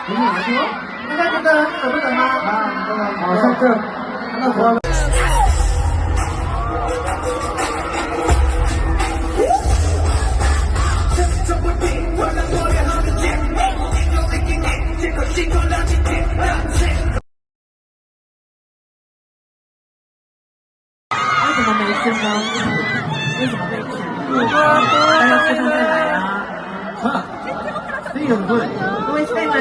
너무 아쉬워? 괜찮아. 해보자. 살짝 하나 더 하면.为什么没吃呢？为什么没吃？还要吃上再来啊！这个不对。因为现在。